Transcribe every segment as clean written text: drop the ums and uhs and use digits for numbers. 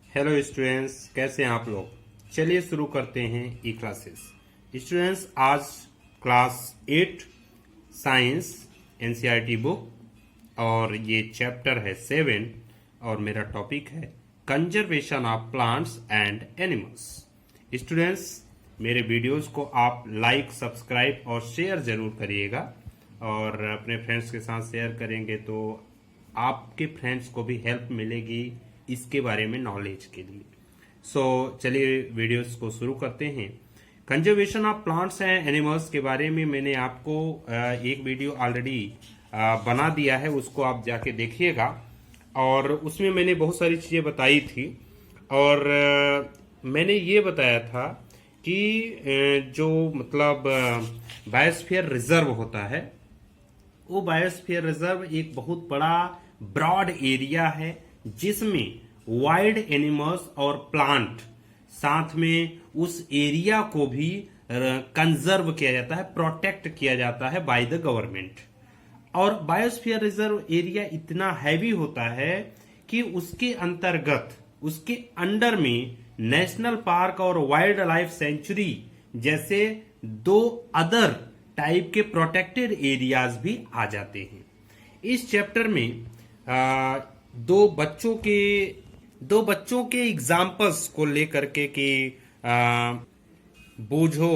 Hello students, कैसे हैं आप लोग। चलिए शुरू करते हैं ई क्लासेस। स्टूडेंट्स, आज क्लास 8 साइंस एनसीईआरटी बुक और ये चैप्टर है 7 और मेरा टॉपिक है conservation of plants and animals. Students, मेरे वीडियोस को आप लाइक, सब्सक्राइब और शेयर जरूर करिएगा और अपने फ्रेंड्स के साथ शेयर करेंगे तो आपके फ्रेंड्स को भी हेल्प मिलेगी इसके बारे में नॉलेज के लिए। चलिए वीडियोस को शुरू करते हैं। Conservation of plants and animals के बारे में मैंने आपको एक वीडियो ऑलरेडी बना दिया है, उसको आप जाके देखिएगा और उसमें मैंने बहुत सारी चीज़ें बताई थी और मैंने ये बताया था कि जो मतलब बायोस्फीयर रिजर्व होता है, वो बायोस्फीयर रिजर्व एक बहुत बड़ा ब्रॉड एरिया है जिसमें वाइल्ड एनिमल्स और प्लांट साथ में उस एरिया को भी कंजर्व किया जाता है, प्रोटेक्ट किया जाता है बाय द गवर्नमेंट। और बायोस्फीयर रिजर्व एरिया इतना हैवी होता है कि उसके अंतर्गत, उसके अंडर में नेशनल पार्क और वाइल्ड लाइफ सेंचुरी जैसे दो अदर टाइप के प्रोटेक्टेड एरियाज भी आ जाते हैं। इस चैप्टर में दो बच्चों के एग्जाम्पल्स को लेकर के कि बूझो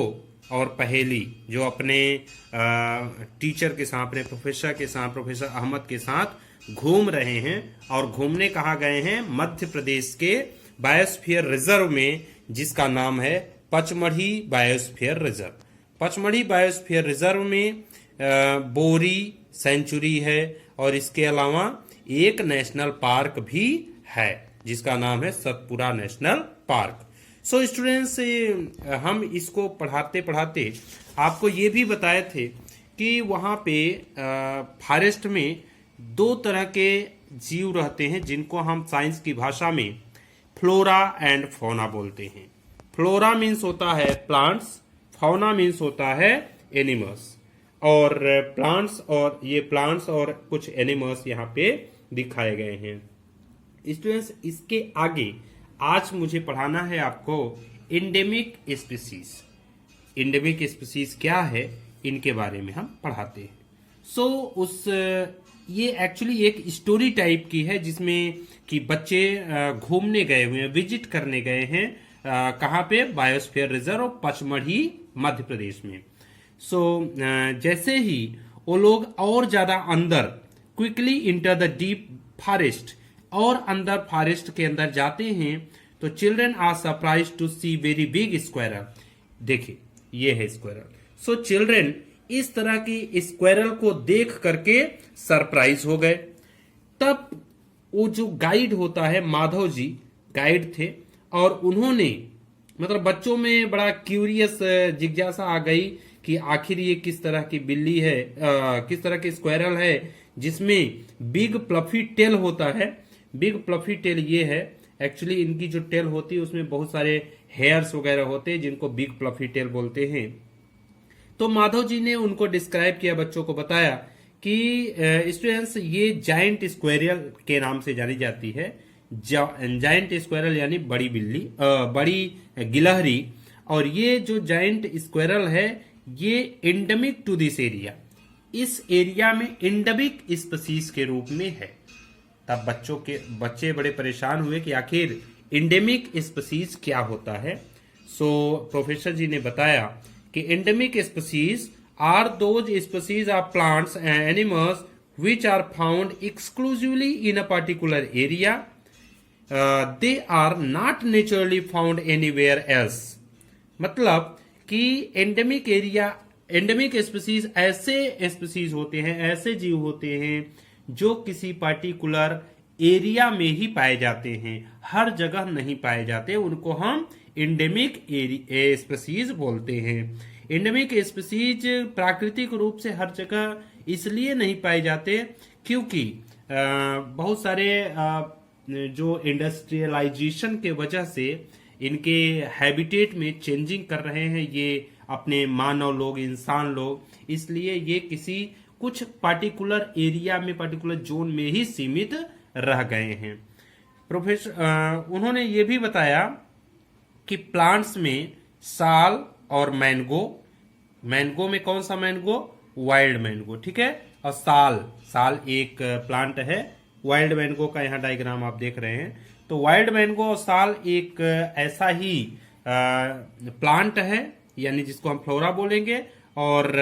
और पहेली जो अपने टीचर के साथ, अपने प्रोफेसर के साथ, प्रोफेसर अहमद के साथ घूम रहे हैं और घूमने कहाँ गए हैं, मध्य प्रदेश के बायोस्फीयर रिजर्व में जिसका नाम है Pachmarhi biosphere reserve. Pachmarhi biosphere reserve में बोरी सेंचुरी है और इसके अलावा एक नेशनल पार्क भी है जिसका नाम है सतपुरा नेशनल पार्क। स्टूडेंट्स, हम इसको पढ़ाते पढ़ाते आपको ये भी बताए थे कि वहाँ पे फॉरेस्ट में दो तरह के जीव रहते हैं जिनको हम साइंस की भाषा में फ्लोरा एंड फौना बोलते हैं। फ्लोरा मीन्स होता है प्लांट्स, फौना मीन्स होता है एनिमल्स। और प्लांट्स और कुछ एनिमल्स यहाँ पे दिखाए गए हैं। स्टूडेंट्स, इसके आगे आज मुझे पढ़ाना है आपको एंडेमिक स्पीसीज। एंडेमिक स्पीसीज क्या है, इनके बारे में हम पढ़ाते हैं। ये एक्चुअली एक स्टोरी टाइप की है जिसमें कि बच्चे घूमने गए हुए हैं, विजिट करने गए हैं कहाँ पे, बायोस्फीयर रिजर्व पचमढ़ी मध्य प्रदेश में। जैसे ही वो लोग और ज्यादा अंदर quickly enter the deep forest और अंदर फॉरेस्ट के अंदर जाते हैं तो children are surprise to see very big squirrel. देखिए, ये है स्क्वायरल। चिल्ड्रन इस तरह की स्क्वायरल को देख करके सरप्राइज हो गए। तब वो जो गाइड होता है, माधव जी गाइड थे और उन्होंने मतलब बच्चों में बड़ा क्यूरियस जिज्ञासा आ गई कि आखिर ये किस तरह की बिल्ली है, किस तरह की स्क्वायरल है जिसमें बिग प्लफी टेल होता है। बिग प्लफी टेल ये है, एक्चुअली इनकी जो टेल होती है उसमें बहुत सारे हेयर्स वगैरह होते हैं जिनको बिग प्लफी टेल बोलते हैं। तो माधव जी ने उनको डिस्क्राइब किया, बच्चों को बताया कि स्टूडेंट्स ये जायंट स्क्वायरल के नाम से जानी जाती है। जायंट स्क्वायरल यानी बड़ी बिल्ली, बड़ी गिलहरी। और ये जो जायंट स्क्वायरल है ये एंडेमिक टू दिस एरिया, इस एरिया में एंडेमिक स्पीसीज के रूप में है। तब बच्चे बड़े परेशान हुए कि आखिर एंडेमिक स्पीसीज क्या होता है। प्रोफेसर जी ने बताया कि endemic species are those species of plants and animals which are found exclusively in a particular area. They are not naturally found anywhere else. मतलब कि एंडेमिक स्पीसीज ऐसे स्पीसीज होते हैं, ऐसे जीव होते हैं जो किसी पार्टिकुलर एरिया में ही पाए जाते हैं, हर जगह नहीं पाए जाते। उनको हम एंडेमिक स्पीसीज बोलते हैं। एंडेमिक स्पीसीज प्राकृतिक रूप से हर जगह इसलिए नहीं पाए जाते क्योंकि बहुत सारे जो इंडस्ट्रियलाइजेशन के वजह से इनके हैबिटेट में चेंजिंग कर रहे हैं ये अपने मानव लोग, इंसान लोग, इसलिए ये किसी कुछ पार्टिकुलर एरिया में, पार्टिकुलर जोन में ही सीमित रह गए हैं। प्रोफेसर उन्होंने ये भी बताया कि प्लांट्स में साल और मैंगो, मैंगो में कौन सा मैंगो, वाइल्ड मैंगो, ठीक है, और साल, साल एक प्लांट है, वाइल्ड मैंगो का यहाँ डायग्राम आप देख रहे हैं। तो वाइल्ड मैंगो और साल एक ऐसा ही प्लांट है, यानी जिसको हम फ्लोरा बोलेंगे, और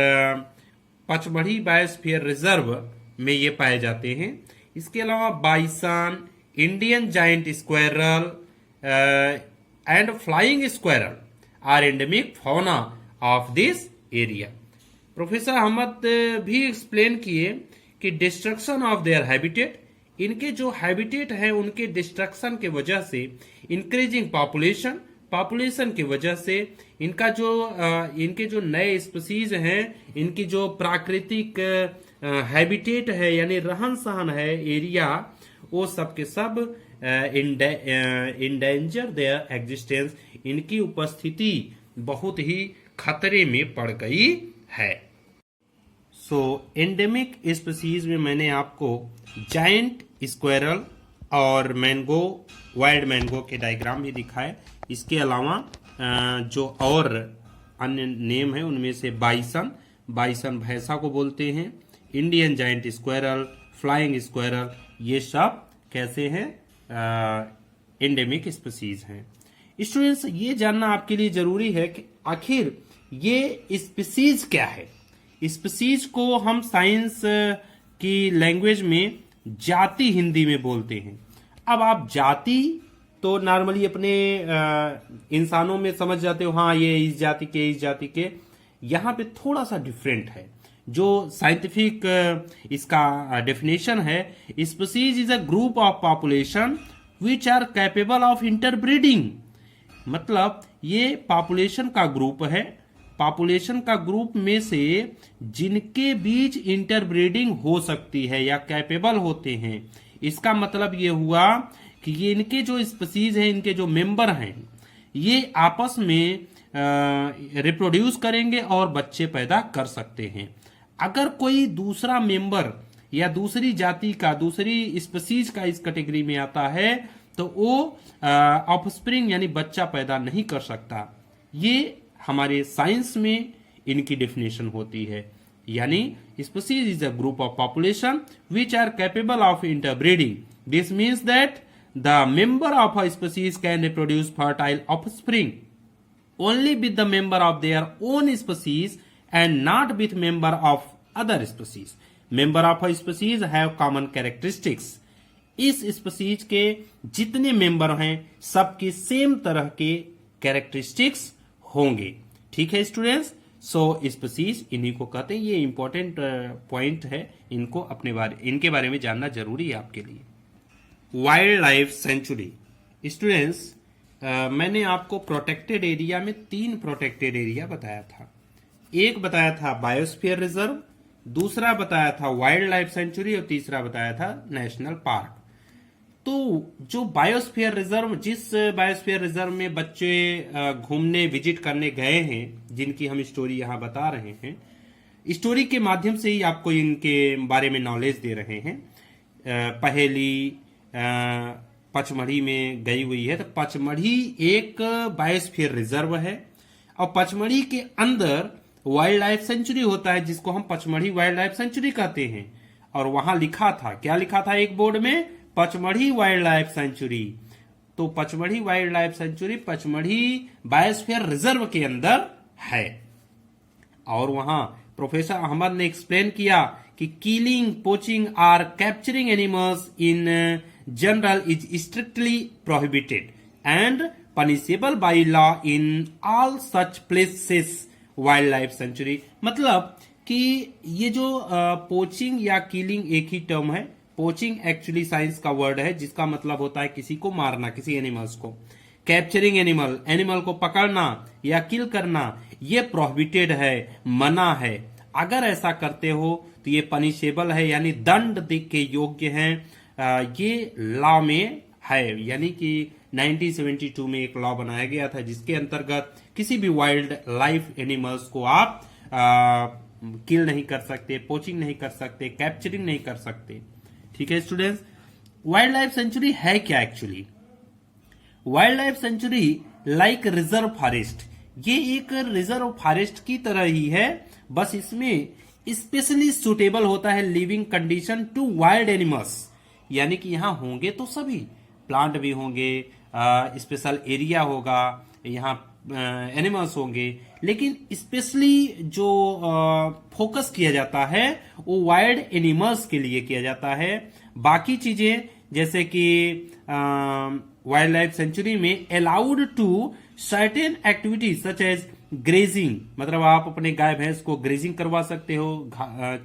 पचमढ़ी बायोस्फीयर रिजर्व में ये पाए जाते हैं। इसके अलावा bison, Indian giant squirrel and flying squirrel are endemic fauna of this area. Professor Ahmed भी एक्सप्लेन किए कि डिस्ट्रक्शन ऑफ देयर हैबिटेट, इनके जो हैबिटेट है उनके डिस्ट्रक्शन के वजह से, इंक्रीजिंग पॉपुलेशन, पॉपुलेशन की वजह से इनके जो नए स्पीसीज हैं, इनकी जो प्राकृतिक हैबिटेट है यानी रहन सहन है, एरिया, वो सब के सब इंडेंजर देयर एग्जिस्टेंस, इनकी उपस्थिति बहुत ही खतरे में पड़ गई है। सो एंडेमिक स्पीसीज में मैंने आपको जायंट स्क्वायरल और मैंगो, वाइल्ड मैंगो के डायग्राम भी दिखाए। इसके अलावा जो और अन्य नेम है उनमें से बाइसन, बाइसन भैंसा को बोलते हैं, Indian giant squirrel, flying squirrel, ये सब कैसे हैं, एंडेमिक स्पीसीज हैं। स्टूडेंट्स, ये जानना आपके लिए जरूरी है कि आखिर ये स्पीसीज क्या है। स्पीसीज को हम साइंस की लैंग्वेज में जाति हिंदी में बोलते हैं। अब आप जाति तो नॉर्मली अपने इंसानों में समझ जाते हो, हाँ ये इस जाति के, इस जाति के। यहाँ पे थोड़ा सा डिफरेंट है। जो साइंटिफिक इसका डेफिनेशन है, species is a group of population which are capable of interbreeding. मतलब ये पॉपुलेशन का ग्रुप है, पॉपुलेशन का ग्रुप में से जिनके बीच इंटरब्रीडिंग हो सकती है या कैपेबल होते हैं। इसका मतलब ये हुआ कि ये इनके जो स्पीसीज हैं, इनके जो मेंबर हैं, ये आपस में रिप्रोड्यूस करेंगे और बच्चे पैदा कर सकते हैं। अगर कोई दूसरा मेंबर या दूसरी जाति का, दूसरी स्पीसीज का इस कैटेगरी में आता है तो वो ऑफस्प्रिंग यानी बच्चा पैदा नहीं कर सकता। ये हमारे साइंस में इनकी डेफिनेशन होती है, यानी species is a group of population which are capable of interbreeding. This means that the member of a species can reproduce fertile offspring only with the member of their own species and not with member of other species. Member of a species have common characteristics. इस species के जितने member हैं सबके same तरह के characteristics होंगे। ठीक है स्टूडेंट्स, सो स्पीसीज इन्हीं को कहते हैं। ये इंपॉर्टेंट पॉइंट है, इनके बारे में जानना जरूरी है आपके लिए। Wild life sanctuary. स्टूडेंट्स, मैंने आपको प्रोटेक्टेड एरिया में 3 प्रोटेक्टेड एरिया बताया था। एक बताया था बायोस्फीयर रिजर्व, दूसरा बताया था वाइल्ड लाइफ सेंचुरी और तीसरा बताया था नेशनल पार्क। तो जो बायोस्फीयर रिजर्व, जिस बायोस्फीयर रिजर्व में बच्चे घूमने विजिट करने गए हैं, जिनकी हम स्टोरी यहां बता रहे हैं, स्टोरी के माध्यम से ही आपको इनके बारे में नॉलेज दे रहे हैं। पहेली पचमढ़ी में गई हुई है, तो पचमढ़ी एक बायोस्फीयर रिजर्व है और पचमढ़ी के अंदर वाइल्ड लाइफ सेंचुरी होता है, जिसको हम पचमढ़ी वाइल्ड लाइफ सेंचुरी कहते हैं। और वहां लिखा था, क्या लिखा था एक बोर्ड में, पचमढ़ी वाइल्ड लाइफ सेंचुरी। तो Pachmarhi wild life sanctuary Pachmarhi biosphere reserve के अंदर है। और वहां प्रोफेसर अहमद ने एक्सप्लेन किया कि किलिंग, पोचिंग और capturing animals in general is strictly prohibited and punishable by law in all such places wild life sanctuary. मतलब कि ये जो पोचिंग या किलिंग एक ही टर्म है। पोचिंग एक्चुअली साइंस का वर्ड है जिसका मतलब होता है किसी को मारना, किसी एनिमल्स को। कैप्चरिंग एनिमल, एनिमल को पकड़ना या किल करना, ये प्रोहिबिटेड है, मना है। अगर ऐसा करते हो तो ये पनिशेबल है, यानी दंड के योग्य है। ये लॉ में है, यानी कि 1972 में एक लॉ बनाया गया था जिसके अंतर्गत किसी भी वाइल्ड लाइफ एनिमल्स को आप किल नहीं कर सकते, पोचिंग नहीं कर सकते, कैप्चरिंग नहीं कर सकते। ठीक है स्टूडेंट्स, वाइल्ड लाइफ सेंचुरी है क्या actually? Wild life sanctuary like reserve forest, ये एक रिजर्व फॉरेस्ट की तरह ही है, बस इसमें स्पेशली सुटेबल होता है living condition to wild animals, यानी कि यहां होंगे तो सभी प्लांट भी होंगे, स्पेशल एरिया होगा, यहाँ एनिमल्स होंगे, लेकिन स्पेशली जो फोकस किया जाता है वो वाइल्ड एनिमल्स के लिए किया जाता है। बाकी चीजें जैसे कि वाइल्ड लाइफ सेंचुरी में allowed to certain activities such as grazing, मतलब आप अपने गाय भैंस को ग्रेजिंग करवा सकते हो,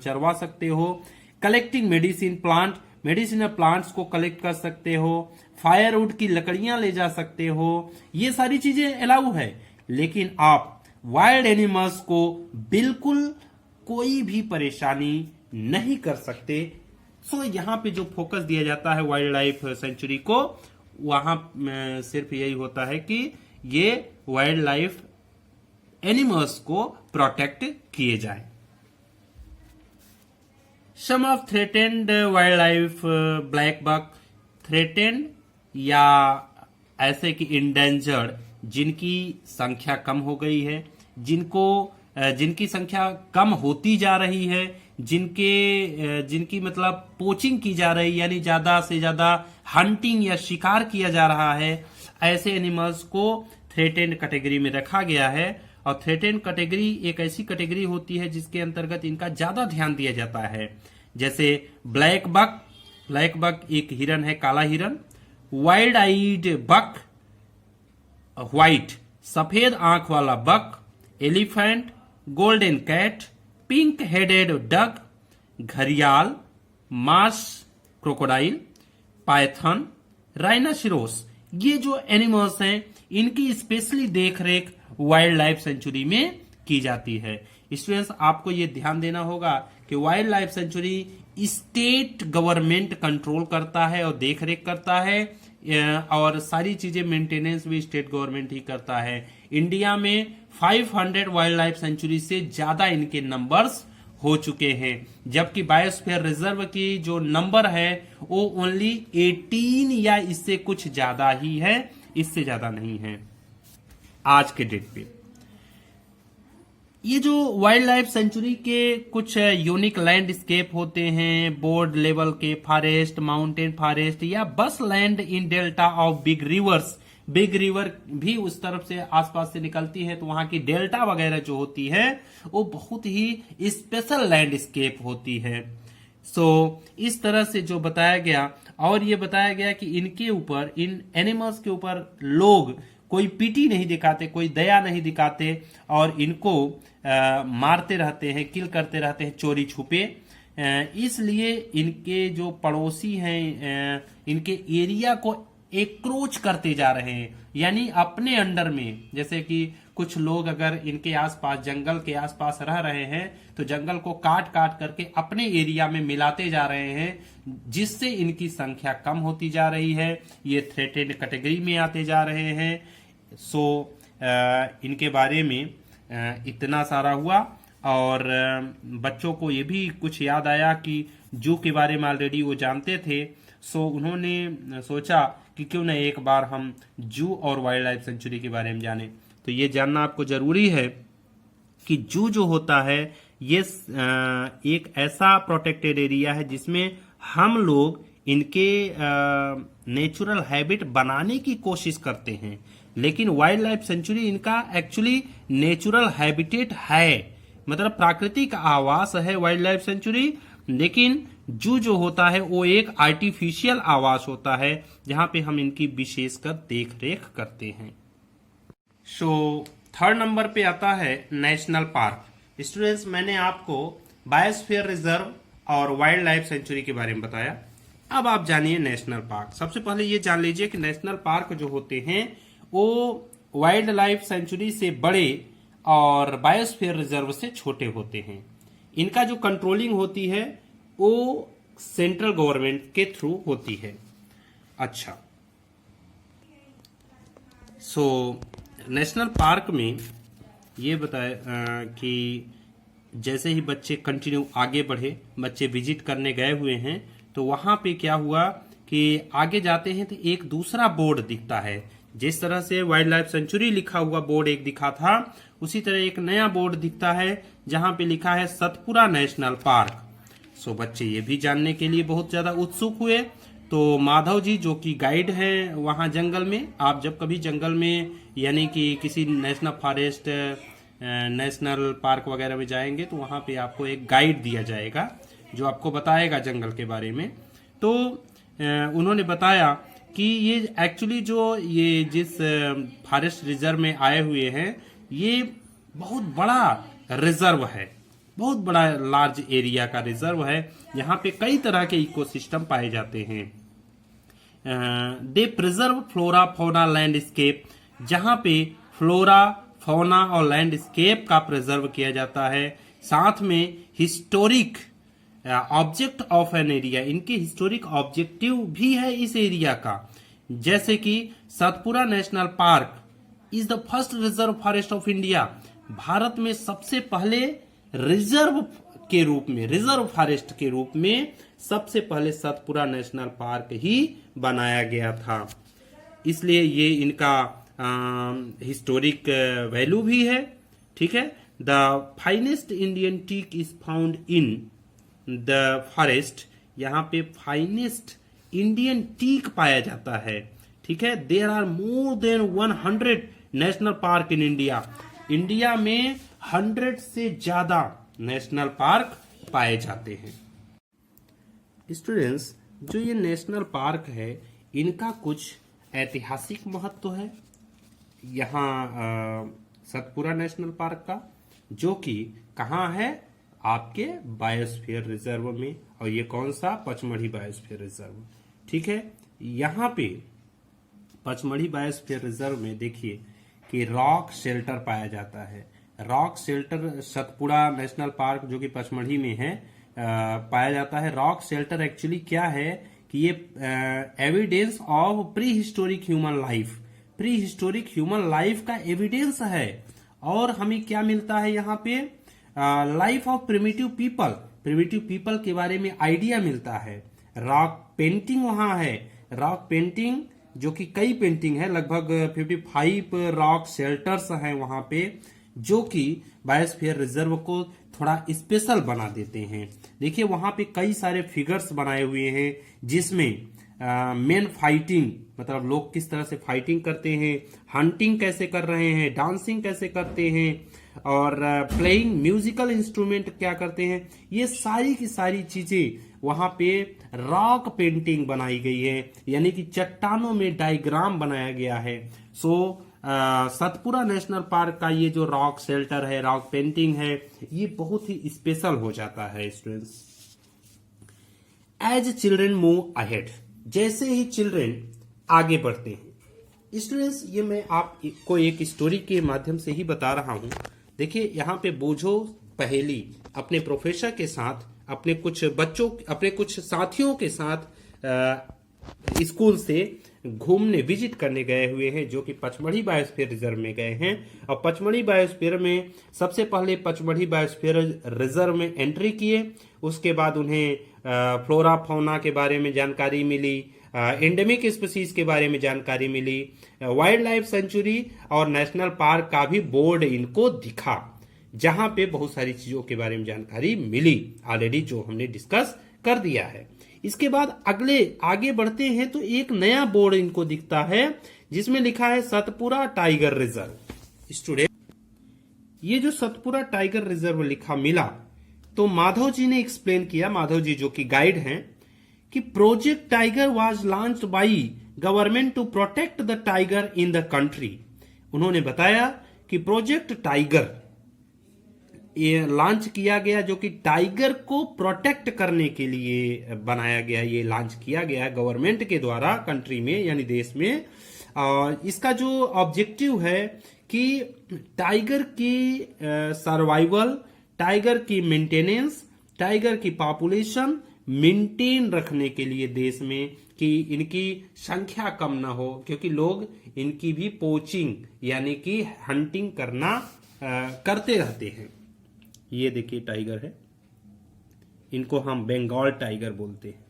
चरवा सकते हो, कलेक्टिंग मेडिसिनल प्लांट्स को कलेक्ट कर सकते हो, फायरवुड की लकड़ियां ले जा सकते हो, ये सारी चीजें अलाउ है। लेकिन आप वाइल्ड एनिमल्स को बिल्कुल कोई भी परेशानी नहीं कर सकते। सो यहां पे जो फोकस दिया जाता है वाइल्ड लाइफ सेंचुरी को, वहां सिर्फ यही होता है कि ये वाइल्ड लाइफ एनिमल्स को प्रोटेक्ट किए जाए। Some of threatened wild life black buck, threatened या ऐसे कि इंडेंजर्ड, जिनकी संख्या कम हो गई है, जिनकी संख्या कम होती जा रही है, जिनकी मतलब पोचिंग की जा रही है, यानी ज्यादा से ज्यादा हंटिंग या शिकार किया जा रहा है, ऐसे एनिमल्स को थ्रेटेंड कैटेगरी में रखा गया है। और थ्रेटेंड कैटेगरी एक ऐसी कैटेगरी होती है जिसके अंतर्गत इनका ज्यादा ध्यान दिया जाता है। जैसे ब्लैक बक एक हिरन है, काला हिरन, वाइल्ड आइड बक, व्हाइट सफेद आंख वाला buck, elephant, golden cat, pink headed duck, घड़ियाल, मार्श क्रोकोडाइल, पाइथन, राइनासिरोस, ये जो एनिमल्स हैं इनकी स्पेशली देखरेख वाइल्ड लाइफ सेंचुरी में की जाती है। स्टूडेंट्स, आपको ये ध्यान देना होगा कि wild life sanctuary state government control करता है और देखरेख करता है, और सारी चीजें मेंटेनेंस भी स्टेट गवर्नमेंट ही करता है। इंडिया में 500 वाइल्ड लाइफ सेंचुरी से ज्यादा इनके नंबर्स हो चुके हैं, जबकि बायोस्फीयर रिजर्व की जो नंबर है वो ओनली 18 या इससे कुछ ज्यादा ही है, इससे ज्यादा नहीं है आज के डेट पे। ये जो वाइल्ड लाइफ सेंचुरी के कुछ यूनिक लैंडस्केप होते हैं, बोर्ड लेवल के फॉरेस्ट, माउंटेन फॉरेस्ट या बस land in delta of big reverse, big river भी उस तरफ से आसपास से निकलती है, तो वहां की डेल्टा वगैरह जो होती है वो बहुत ही स्पेशल लैंडस्केप होती है। सो इस तरह से जो बताया गया, और ये बताया गया कि इनके ऊपर, इन एनिमल्स के ऊपर लोग कोई पीटी नहीं दिखाते, कोई दया नहीं दिखाते, और इनको मारते रहते हैं, किल करते रहते हैं चोरी छुपे। इसलिए इनके जो पड़ोसी हैं इनके एरिया को एक्रोच करते जा रहे हैं, यानी अपने अंडर में। जैसे कि कुछ लोग अगर इनके आसपास, जंगल के आसपास रह रहे हैं, तो जंगल को काट काट करके अपने एरिया में मिलाते जा रहे हैं, जिससे इनकी संख्या कम होती जा रही है, ये थ्रेटेड कैटेगरी में आते जा रहे हैं। सो इनके बारे में इतना सारा हुआ, और बच्चों को ये भी कुछ याद आया कि जू के बारे में ऑलरेडी वो जानते थे। सो उन्होंने सोचा कि क्यों न एक बार हम जू और वाइल्ड लाइफ सेंचुरी के बारे में जानें। तो ये जानना आपको जरूरी है कि जू जो होता है ये एक ऐसा प्रोटेक्टेड एरिया है जिसमें हम लोग इनके नेचुरल हैबिट बनाने की कोशिश करते हैं, लेकिन वाइल्ड लाइफ सेंचुरी इनका एक्चुअली नेचुरल हैबिटेट है, मतलब प्राकृतिक आवास है वाइल्ड लाइफ सेंचुरी। लेकिन जू जो होता है वो एक आर्टिफिशियल आवास होता है, जहां पे हम इनकी विशेषकर देख रेख करते हैं। सो थर्ड नंबर पे आता है नेशनल पार्क। स्टूडेंट्स, मैंने आपको बायोस्फीयर रिजर्व और वाइल्ड लाइफ सेंचुरी के बारे में बताया। अब आप जानिए नेशनल पार्क। सबसे पहले ये जान लीजिए कि नेशनल पार्क जो होते हैं वो वाइल्ड लाइफ सेंचुरी से बड़े और बायोस्फीयर रिजर्व से छोटे होते हैं। इनका जो कंट्रोलिंग होती है वो सेंट्रल गवर्नमेंट के थ्रू होती है। अच्छा, सो नेशनल पार्क में ये बताया कि जैसे ही बच्चे कंटिन्यू आगे बढ़े, बच्चे विजिट करने गए हुए हैं, तो वहां पे क्या हुआ कि आगे जाते हैं तो एक दूसरा बोर्ड दिखता है। जिस तरह से वाइल्ड लाइफ सेंचुरी लिखा हुआ बोर्ड एक दिखा था, उसी तरह एक नया बोर्ड दिखता है जहां पे लिखा है सतपुरा नेशनल पार्क। सो बच्चे ये भी जानने के लिए बहुत ज्यादा उत्सुक हुए। तो माधव जी जो कि गाइड हैं वहां जंगल में, आप जब कभी जंगल में यानी कि किसी नेशनल फॉरेस्ट, नेशनल पार्क वगैरह में जाएंगे तो वहां पे आपको एक गाइड दिया जाएगा जो आपको बताएगा जंगल के बारे में। तो उन्होंने बताया कि ये एक्चुअली जो ये जिस फॉरेस्ट रिजर्व में आए हुए हैं, ये बहुत बड़ा रिजर्व है, बहुत बड़ा लार्ज एरिया का रिजर्व है। यहाँ पे कई तरह के इकोसिस्टम पाए जाते हैं। दे प्रिजर्व फ्लोरा फौना लैंडस्केप, जहाँ पे फ्लोरा फौना और लैंडस्केप का प्रिजर्व किया जाता है। साथ में historic object of an area, इनके हिस्टोरिक ऑब्जेक्टिव भी है इस एरिया का, जैसे कि Satpura national park is the first reserve forest of India. Bharat में सबसे पहले रिजर्व के रूप में, रिजर्व फॉरेस्ट के रूप में सबसे पहले सतपुरा नेशनल पार्क ही बनाया गया था। इसलिए ये इनका हिस्टोरिक वैल्यू भी है। ठीक है। The finest Indian teak is found in the forest, यहाँ पे फाइनेस्ट इंडियन टीक पाया जाता है। ठीक है। There are more than 100 national park in India. India में 100 से ज्यादा नेशनल पार्क पाए जाते हैं। स्टूडेंट्स, जो ये नेशनल पार्क है इनका कुछ ऐतिहासिक महत्व है यहाँ सतपुरा नेशनल पार्क का, जो कि कहाँ है, आपके बायोस्फीयर रिजर्व में। और ये कौन सा, पचमढ़ी बायोस्फीयर रिजर्व। ठीक है। यहाँ पे पचमढ़ी बायोस्फीयर रिजर्व में देखिए कि रॉक शेल्टर पाया जाता है। Rock shelter Satpura national park जो कि पचमढ़ी में है पाया जाता है। रॉक शेल्टर एक्चुअली क्या है कि ये evidence of pre historic human life, pre historic human life का एविडेंस है। और हमें क्या मिलता है यहाँ पे, life of primitive people, primitive people के बारे में आइडिया मिलता है। रॉक पेंटिंग वहां है, रॉक पेंटिंग जो कि कई पेंटिंग है, लगभग 55 रॉक शेल्टर्स हैं वहां पे, जो कि बायोस्फीयर रिजर्व को थोड़ा स्पेशल बना देते हैं। देखिए वहां पे कई सारे फिगर्स बनाए हुए हैं जिसमें मेन फाइटिंग, मतलब लोग किस तरह से फाइटिंग करते हैं, हंटिंग कैसे कर रहे हैं, डांसिंग कैसे करते हैं, और प्लेइंग म्यूजिकल इंस्ट्रूमेंट क्या करते हैं, ये सारी की सारी चीजें वहां पे रॉक पेंटिंग बनाई गई है, यानी कि चट्टानों में डायग्राम बनाया गया है। सो सतपुरा नेशनल पार्क का ये जो रॉक शेल्टर है, रॉक पेंटिंग है, ये बहुत ही स्पेशल हो जाता है students. As children move ahead, जैसे ही चिल्ड्रेन आगे बढ़ते हैं। स्टूडेंट्स, ये मैं आपको एक स्टोरी के माध्यम से ही बता रहा हूं। देखिए यहाँ पे बूझो पहेली अपने प्रोफेसर के साथ, अपने कुछ बच्चों, अपने कुछ साथियों के साथ स्कूल से घूमने, विजिट करने गए हुए हैं, जो कि पचमढ़ी बायोस्फीयर रिजर्व में गए हैं। और पचमढ़ी बायोस्फीयर में सबसे पहले पचमढ़ी बायोस्फीयर रिजर्व में एंट्री किए। उसके बाद उन्हें फ्लोरा फौना के बारे में जानकारी मिली, एंडेमिक स्पीसीज के बारे में जानकारी मिली, वाइल्ड लाइफ सेंचुरी और नेशनल पार्क का भी बोर्ड इनको दिखा, जहां पे बहुत सारी चीजों के बारे में जानकारी मिली ऑलरेडी, जो हमने डिस्कस कर दिया है। इसके बाद आगे बढ़ते हैं तो एक नया बोर्ड इनको दिखता है जिसमें लिखा है सतपुरा टाइगर रिजर्व। स्टूडेंट, ये जो सतपुरा टाइगर रिजर्व लिखा मिला तो माधव जी ने एक्सप्लेन किया, माधव जी जो कि गाइड हैं, कि project tiger was launched by government to protect the tiger in the country. उन्होंने बताया कि प्रोजेक्ट टाइगर ये लॉन्च किया गया, जो कि टाइगर को प्रोटेक्ट करने के लिए बनाया गया, ये लॉन्च किया गया गवर्नमेंट के द्वारा कंट्री में यानी देश में। इसका जो ऑब्जेक्टिव है कि टाइगर की सर्वाइवल, टाइगर की मेंटेनेंस, टाइगर की पॉपुलेशन मेंटेन रखने के लिए देश में, कि इनकी संख्या कम ना हो, क्योंकि लोग इनकी भी पोचिंग यानी कि हंटिंग करना करते रहते हैं। ये देखिए टाइगर है, इनको हम बंगाल टाइगर बोलते हैं।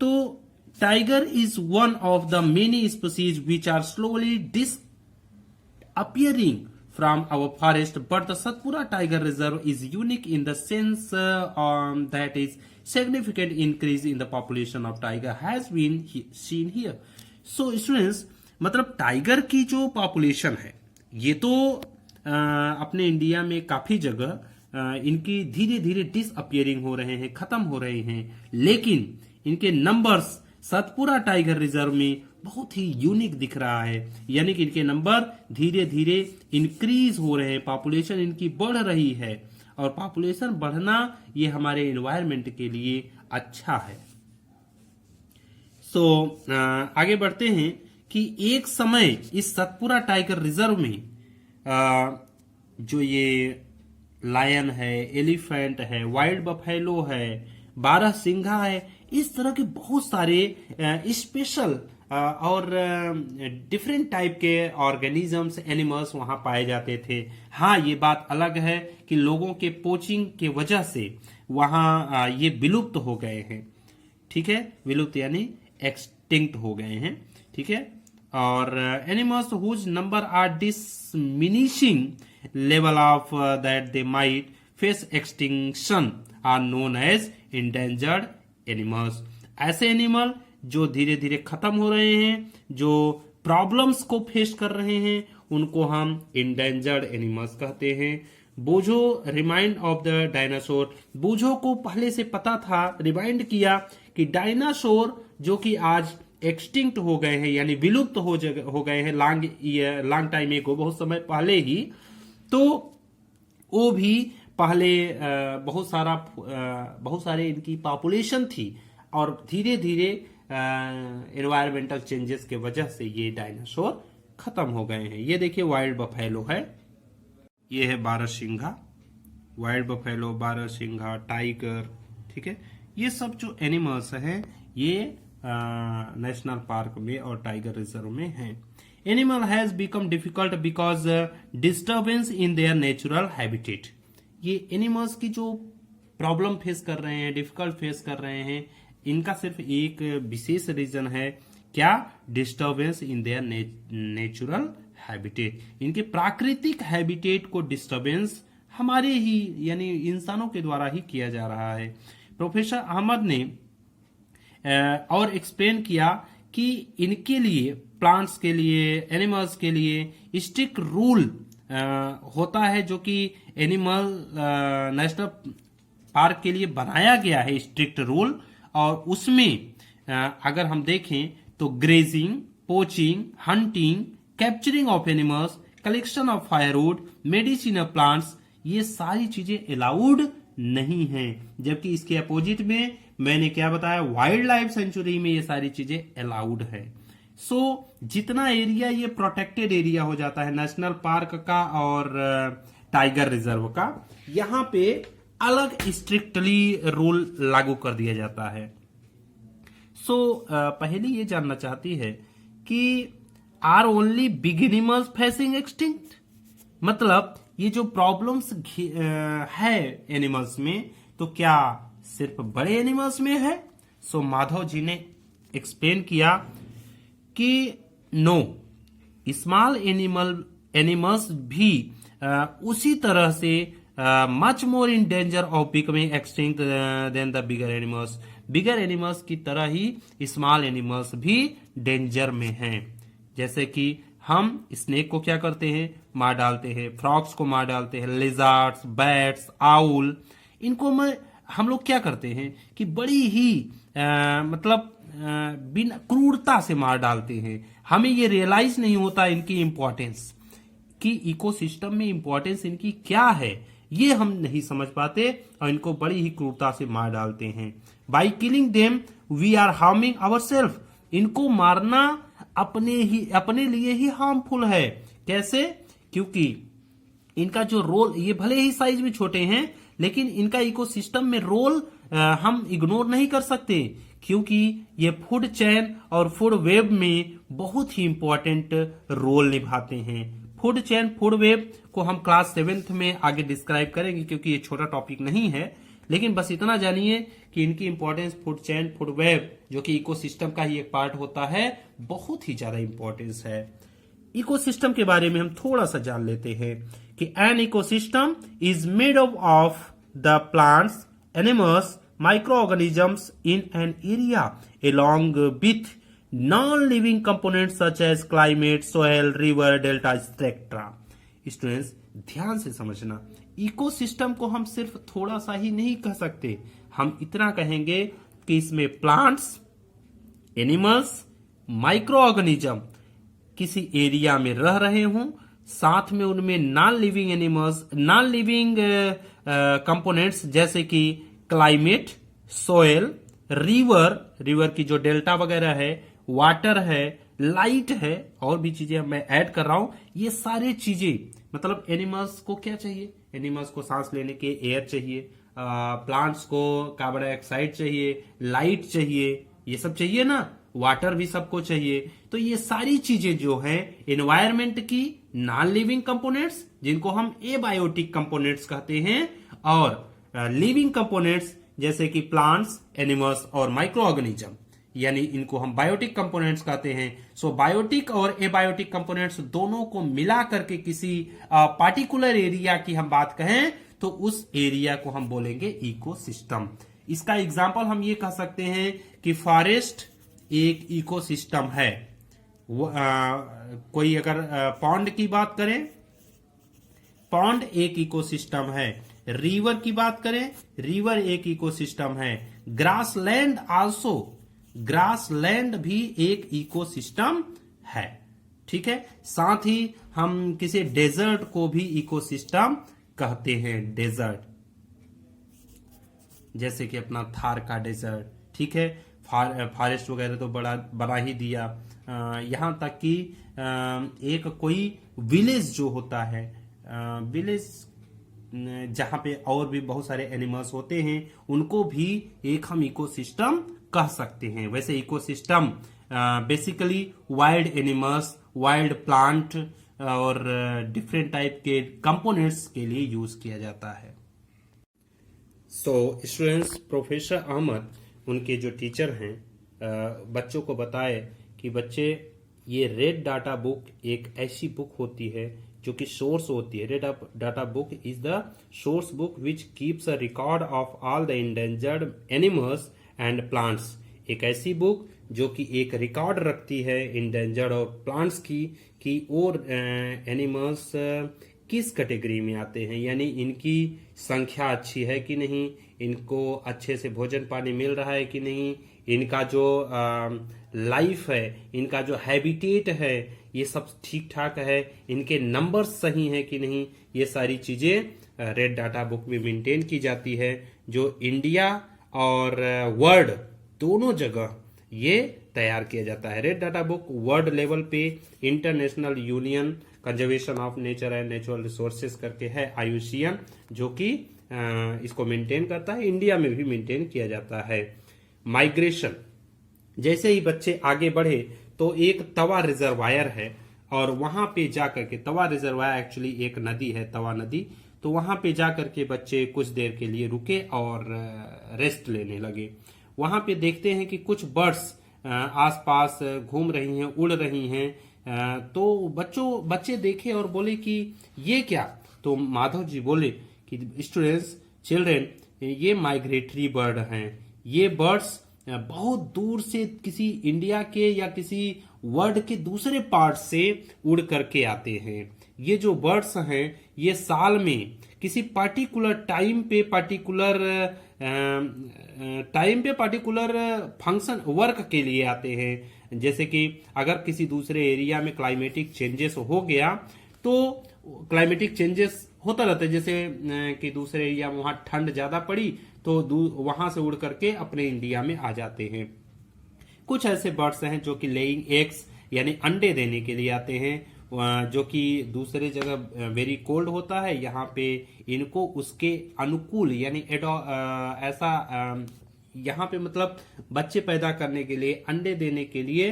तो tiger is one of the many species which are slowly disappearing from our forest, but the Satpura Tiger Reserve is unique in the sense that is significant increase in the population of tiger has been seen here. So students, मतलब tiger की जो population है ये तो अपने India में काफी जगह इनकी धीरे धीरे डिसअपियरिंग हो रहे हैं, खत्म हो रहे हैं, लेकिन इनके नंबर्स सतपुरा टाइगर रिजर्व में बहुत ही यूनिक दिख रहा है, यानी कि इनके नंबर धीरे धीरे इंक्रीज हो रहे हैं, पॉपुलेशन इनकी बढ़ रही है, और पॉपुलेशन बढ़ना ये हमारे एनवायरनमेंट के लिए अच्छा है। सो आगे बढ़ते हैं कि एक समय इस सतपुरा टाइगर रिजर्व में जो ये लायन है, एलिफेंट है, वाइल्ड बफेलो है, बारहसिंघा है, इस तरह के बहुत सारे स्पेशल और डिफरेंट टाइप के ऑर्गेनिजम्स, एनिमल्स वहां पाए जाते थे। हाँ, ये बात अलग है कि लोगों के पोचिंग के वजह से वहां ये विलुप्त हो गए हैं, ठीक है, विलुप्त यानी एक्सटिंक्ट हो गए हैं, ठीक है। और animals whose number are diminishing level of that they might face extinction are known as endangered animals. ऐसे एनिमल जो धीरे धीरे खत्म हो रहे हैं, जो प्रॉब्लम्स को फेस कर रहे हैं, उनको हम इंडेंजर्ड एनिमल्स कहते हैं। बोझो रिमाइंड ऑफ द डायनासोर, बोझो को पहले से पता था, रिमाइंड किया कि डायनासोर जो कि आज एक्सटिंक्ट हो गए हैं, यानी विलुप्त हो गए हैं लॉन्ग टाइम एगो, बहुत समय पहले ही, तो वो भी पहले बहुत सारे इनकी पॉपुलेशन थी, और धीरे धीरे एनवायरमेंटल चेंजेस के वजह से ये डायनासोर खत्म हो गए हैं। ये देखिए वाइल्ड बफेलो है, ये है बारहसिंघा, वाइल्ड बफेलो, बारहसिंघा, टाइगर, ठीक है। ये सब जो एनिमल्स हैं ये नेशनल पार्क में और टाइगर रिजर्व में हैं। Animal has become difficult because disturbance in their natural habitat. ये एनिमल्स की जो प्रॉब्लम फेस कर रहे हैं, डिफिकल्ट फेस कर रहे हैं, इनका सिर्फ एक विशेष रीजन है, क्या? Disturbance in their natural habitat. इनके प्राकृतिक हैबिटेट को डिस्टर्बेंस हमारे ही यानी इंसानों के द्वारा ही किया जा रहा है। प्रोफेसर अहमद ने और एक्सप्लेन किया कि इनके लिए, प्लांट्स के लिए, एनिमल्स के लिए स्ट्रिक्ट रूल होता है, जो कि एनिमल नेशनल पार्क के लिए बनाया गया है, स्ट्रिक्ट रूल। और उसमें अगर हम देखें तो grazing, poaching, hunting, capturing of animals, collection of firewood, medicinal plants, ये सारी चीजें अलाउड नहीं हैं। जबकि इसके अपोजिट में मैंने क्या बताया, वाइल्ड लाइफ सेंचुरी में ये सारी चीजें अलाउड है। सो जितना एरिया ये प्रोटेक्टेड एरिया हो जाता है नेशनल पार्क का और टाइगर रिजर्व का, यहां पे अलग स्ट्रिक्टली रूल लागू कर दिया जाता है। सो पहले ये जानना चाहती है कि are only big animals facing extinct, मतलब ये जो प्रॉब्लम्स है एनिमल्स में, तो क्या सिर्फ बड़े एनिमल्स में है? सो माधव जी ने एक्सप्लेन किया कि नो, स्मॉल एनिमल्स भी उसी तरह से much more in danger of becoming extinct than the bigger animals. Bigger animals की तरह ही स्मॉल एनिमल्स भी डेंजर में हैं। जैसे कि हम स्नेक को क्या करते हैं, मार डालते हैं, फ्रॉग्स को मार डालते हैं, लिजार्ड्स, बैट्स, आउल, इनको हम लोग क्या करते हैं कि बड़ी ही बिना क्रूरता से मार डालते हैं। हमें ये रियलाइज नहीं होता इनकी इंपॉर्टेंस, कि इकोसिस्टम में इंपॉर्टेंस इनकी क्या है, ये हम नहीं समझ पाते और इनको बड़ी ही क्रूरता से मार डालते हैं। By killing them we are harming ourselves. इनको मारना अपने लिए ही हार्मफुल है। कैसे? क्योंकि इनका जो रोल, ये भले ही साइज में छोटे हैं, लेकिन इनका इकोसिस्टम में रोल हम इग्नोर नहीं कर सकते, क्योंकि ये फूड चेन और फूड वेब में बहुत ही इंपॉर्टेंट रोल निभाते हैं। फूड चेन, फूड वेब को हम क्लास 7th में आगे डिस्क्राइब करेंगे, क्योंकि ये छोटा टॉपिक नहीं है। लेकिन बस इतना जानिए कि इनकी importance food chain, food web जो कि इकोसिस्टम का ही एक पार्ट होता है, बहुत ही ज्यादा इंपॉर्टेंस है। इकोसिस्टम के बारे में हम थोड़ा सा जान लेते हैं कि an ecosystem is made up of the plants, animals, microorganisms in an area along with non-living components such as climate, soil, river, delta, etc. Students ध्यान से समझना, इकोसिस्टम को हम सिर्फ थोड़ा सा ही नहीं कह सकते, हम इतना कहेंगे कि इसमें प्लांट्स, एनिमल्स, माइक्रो ऑर्गेनिज्म किसी एरिया में रह रहे हों, साथ में उनमें non living animals, non living components जैसे कि क्लाइमेट, सोयल, रिवर, रिवर की जो डेल्टा वगैरह है, वाटर है, लाइट है, और भी चीजें मैं ऐड कर रहा हूं। ये सारे चीजें मतलब एनिमल्स को क्या चाहिए, एनिमल्स को सांस लेने के एयर चाहिए, प्लांट्स को कार्बन डाइऑक्साइड चाहिए, लाइट चाहिए, ये सब चाहिए ना, वाटर भी सबको चाहिए। तो ये सारी चीजें जो हैं एनवायरमेंट की नॉन लिविंग कंपोनेंट्स जिनको हम एबायोटिक कंपोनेंट्स कहते हैं, और लिविंग कंपोनेंट्स जैसे कि प्लांट्स, एनिमल्स और माइक्रो ऑर्गेनिज्म, यानी इनको हम बायोटिक कंपोनेंट्स कहते हैं। सो बायोटिक और एबायोटिक कंपोनेंट्स दोनों को मिला करके किसी पार्टिकुलर एरिया की हम बात कहें तो उस एरिया को हम बोलेंगे इकोसिस्टम। इसका एग्जांपल हम ये कह सकते हैं कि फॉरेस्ट एक इकोसिस्टम है। कोई अगर पॉन्ड की बात करें, पॉन्ड एक इकोसिस्टम है। रिवर की बात करें, रिवर एक इकोसिस्टम है। ग्रासलैंड आल्सो, ग्रासलैंड भी एक इकोसिस्टम है। ठीक है, साथ ही हम किसी डेजर्ट को भी इकोसिस्टम कहते हैं। डेजर्ट जैसे कि अपना थार का डेजर्ट, ठीक है, फॉरेस्ट वगैरह तो बना ही दिया। यहां तक कि एक कोई विलेज जो होता है, विलेज जहां पे और भी बहुत सारे एनिमल्स होते हैं, उनको भी एक हम इकोसिस्टम कह सकते हैं। वैसे ecosystem basically wild animals, wild plant और डिफरेंट टाइप के कंपोनेंट्स के लिए यूज किया जाता है। सो स्टूडेंट्स, प्रोफेसर अहमद उनके जो टीचर हैं बच्चों को बताए कि बच्चे ये रेड डाटा बुक एक ऐसी बुक होती है जो कि सोर्स होती है। Red data book is the source book which keeps a record of all the endangered animals and plants. एक ऐसी बुक जो कि एक रिकॉर्ड रखती है इंडेंजर्ड और प्लांट्स की, कि और एनिमल्स किस कैटेगरी में आते हैं, यानी इनकी संख्या अच्छी है कि नहीं, इनको अच्छे से भोजन पानी मिल रहा है कि नहीं, इनका जो लाइफ है, इनका जो हैबिटेट है, ये सब ठीक ठाक है, इनके नंबर्स सही हैं कि नहीं, ये सारी चीजें रेड डाटा बुक में मेंटेन की जाती है, जो इंडिया और वर्ल्ड दोनों जगह ये तैयार किया जाता है। Red data book world level पे international union conservation of nature and natural resources करके है, IUCN, जो कि इसको मेंटेन करता है। इंडिया में भी मेंटेन किया जाता है। माइग्रेशन, जैसे ही बच्चे आगे बढ़े तो एक तवा रिजर्वायर है, और वहां पे जाकर के, तवा रिजर्वायर एक्चुअली एक नदी है, तवा नदी, तो वहां पे जाकर के बच्चे कुछ देर के लिए रुके और रेस्ट लेने लगे। वहां पे देखते हैं कि कुछ बर्ड्स आसपास घूम रही हैं, उड़ रही हैं। तो बच्चे देखे और बोले कि ये क्या? तो माधव जी बोले कि स्टूडेंट्स, चिल्ड्रेन, ये माइग्रेटरी बर्ड हैं। ये बर्ड्स बहुत दूर से किसी इंडिया के या किसी वर्ल्ड के दूसरे पार्ट से उड़ करके आते हैं। ये जो बर्ड्स हैं ये साल में किसी पार्टिकुलर टाइम पे पार्टिकुलर फंक्शन वर्क के लिए आते हैं। जैसे कि अगर किसी दूसरे एरिया में क्लाइमेटिक चेंजेस हो गया तो क्लाइमेटिक चेंजेस होता रहता है, जैसे कि दूसरे एरिया में वहां ठंड ज्यादा पड़ी तो वहां से उड़ करके अपने इंडिया में आ जाते हैं। कुछ ऐसे बर्ड्स हैं जो कि लेइंग एग्स यानी अंडे देने के लिए आते हैं, जो कि दूसरे जगह वेरी कोल्ड होता है, यहाँ पे इनको उसके अनुकूल यानी ऐसा यहाँ पे मतलब बच्चे पैदा करने के लिए, अंडे देने के लिए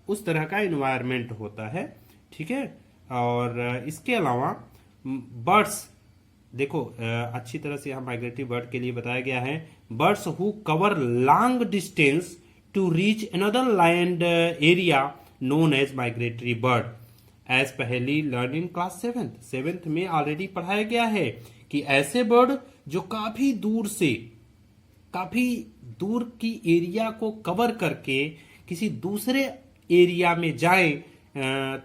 उस तरह का एनवायरनमेंट होता है। ठीक है, और इसके अलावा बर्ड्स देखो अच्छी तरह से यहाँ माइग्रेटरी बर्ड के लिए बताया गया है, birds who cover long distance to reach another land area known as migratory bird as पहली लर्न इन क्लास 7th में ऑलरेडी पढ़ाया गया है कि ऐसे बर्ड जो काफी दूर की एरिया को कवर करके किसी दूसरे एरिया में जाए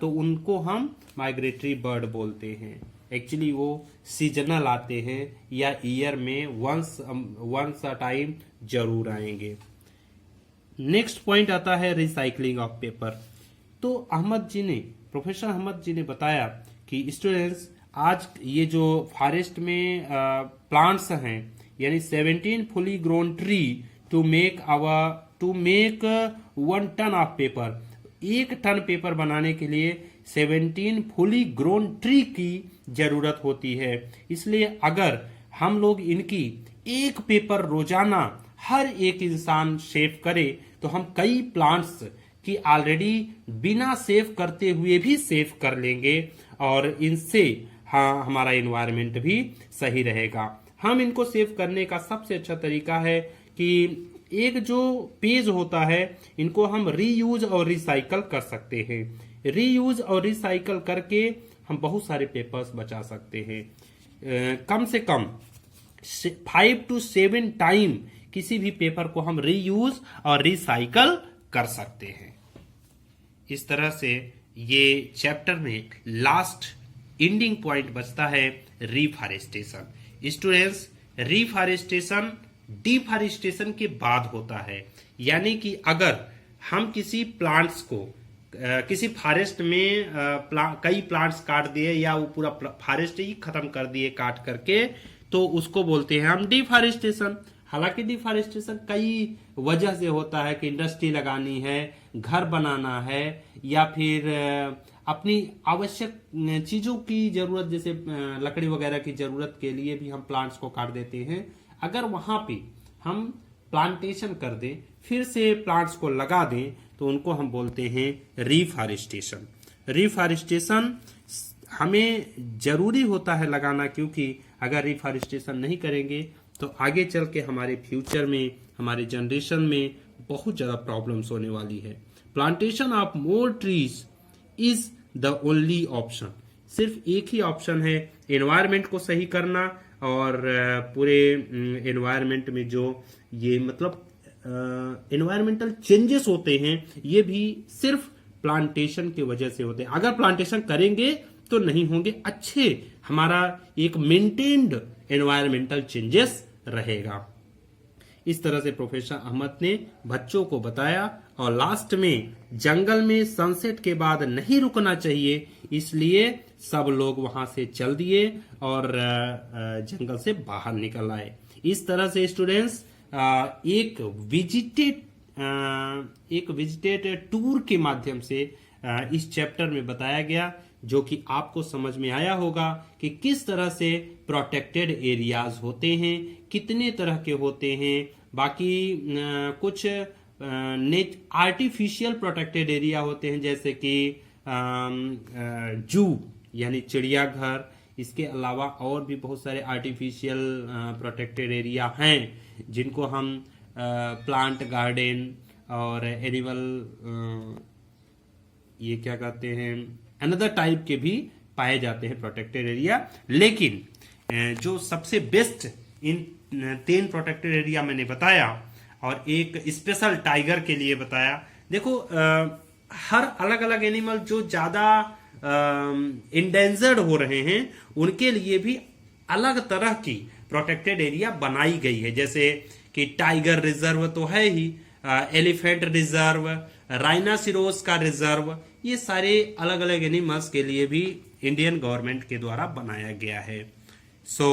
तो उनको हम माइग्रेटरी बर्ड बोलते हैं। एक्चुअली वो सीजनल आते हैं या ईयर में वंस अ टाइम जरूर आएंगे। नेक्स्ट पॉइंट आता है रिसाइकलिंग ऑफ पेपर। तो प्रोफेसर अहमद जी ने बताया कि स्टूडेंट्स आज ये जो फॉरेस्ट में प्लांट्स हैं, यानी 17 fully grown tree to make 1 ton of paper, 1 ton paper बनाने के लिए 17 फुली ग्रोन ट्री की जरूरत होती है। इसलिए अगर हम लोग इनकी एक पेपर रोजाना हर एक इंसान सेव करे तो हम कई प्लांट्स की ऑलरेडी बिना सेव करते हुए भी सेव कर लेंगे और इनसे हमारा एनवायरनमेंट भी सही रहेगा। हम इनको सेव करने का सबसे अच्छा तरीका है कि एक जो पेज होता है इनको हम रीयूज और रिसाइकल कर सकते हैं। रीयूज और रिसाइकल करके हम बहुत सारे पेपर्स बचा सकते हैं। कम से कम 5 to 7 टाइम किसी भी पेपर को हम रीयूज और रिसाइकल कर सकते हैं। इस तरह से ये चैप्टर में लास्ट एंडिंग पॉइंट बचता है रिफॉरेस्टेशन। स्टूडेंट्स, रिफॉरेस्टेशन डिफॉरेस्टेशन के बाद होता है, यानी कि अगर हम किसी प्लांट्स को किसी फॉरेस्ट में कई प्लांट्स काट दिए या वो पूरा फॉरेस्ट ही खत्म कर दिए काट करके, तो उसको बोलते हैं हम डिफॉरेस्टेशन। हालांकि डिफॉरेस्टेशन कई वजह से होता है कि इंडस्ट्री लगानी है, घर बनाना है, या फिर अपनी आवश्यक चीजों की जरूरत जैसे लकड़ी वगैरह की जरूरत के लिए भी हम प्लांट्स को काट देते हैं। अगर वहां पे हम प्लांटेशन कर दें, फिर से प्लांट्स को लगा दें, तो उनको हम बोलते हैं रिफॉरेस्टेशन। रिफॉरेस्टेशन हमें जरूरी होता है लगाना, क्योंकि अगर रिफॉरेस्टेशन नहीं करेंगे तो आगे चल के हमारे फ्यूचर में, हमारे जनरेशन में बहुत ज्यादा प्रॉब्लम्स होने वाली है। Plantation of more trees is the only option. सिर्फ एक ही ऑप्शन है एनवायरनमेंट को सही करना, और पूरे एनवायरनमेंट में जो ये मतलब एनवायरमेंटल चेंजेस होते हैं ये भी सिर्फ प्लांटेशन की वजह से होते हैं। अगर प्लांटेशन करेंगे तो नहीं होंगे, अच्छे हमारा एक मेंटेन्ड एनवायरमेंटल चेंजेस रहेगा। इस तरह से प्रोफेसर अहमद ने बच्चों को बताया, और लास्ट में जंगल में सनसेट के बाद नहीं रुकना चाहिए, इसलिए सब लोग वहां से चल दिए और जंगल से बाहर निकल आए। इस तरह से स्टूडेंट्स एक विजिटेड टूर के माध्यम से इस चैप्टर में बताया गया, जो कि आपको समझ में आया होगा कि किस तरह से प्रोटेक्टेड एरियाज होते हैं, कितने तरह के होते हैं। बाकी कुछ आर्टिफिशियल प्रोटेक्टेड एरिया होते हैं, जैसे कि जू यानी चिड़ियाघर। इसके अलावा और भी बहुत सारे आर्टिफिशियल प्रोटेक्टेड एरिया हैं, जिनको हम प्लांट गार्डन और एनिमल ये क्या कहते हैं अनदर टाइप के भी पाए जाते हैं प्रोटेक्टेड एरिया। लेकिन जो सबसे बेस्ट इन 3 प्रोटेक्टेड एरिया मैंने बताया, और एक स्पेशल टाइगर के लिए बताया। देखो हर अलग अलग एनिमल जो ज्यादा इंडेंजर्ड हो रहे हैं उनके लिए भी अलग तरह की प्रोटेक्टेड एरिया बनाई गई है, जैसे कि टाइगर रिजर्व तो है ही, एलिफेंट रिजर्व, राइनासिरोस का रिजर्व, ये सारे अलग अलग एनिमल्स के लिए भी इंडियन गवर्नमेंट के द्वारा बनाया गया है। सो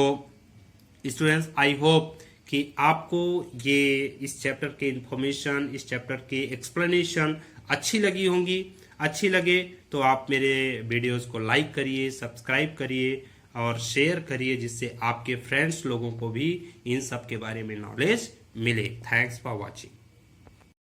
स्टूडेंट्स, आई होप कि आपको ये इस चैप्टर के इंफॉर्मेशन, इस चैप्टर के एक्सप्लेनेशन अच्छी लगी होंगी। अच्छी लगे तो आप मेरे वीडियोस को लाइक करिए, सब्सक्राइब करिए और शेयर करिए, जिससे आपके फ्रेंड्स लोगों को भी इन सब के बारे में नॉलेज मिले। Thanks for watching.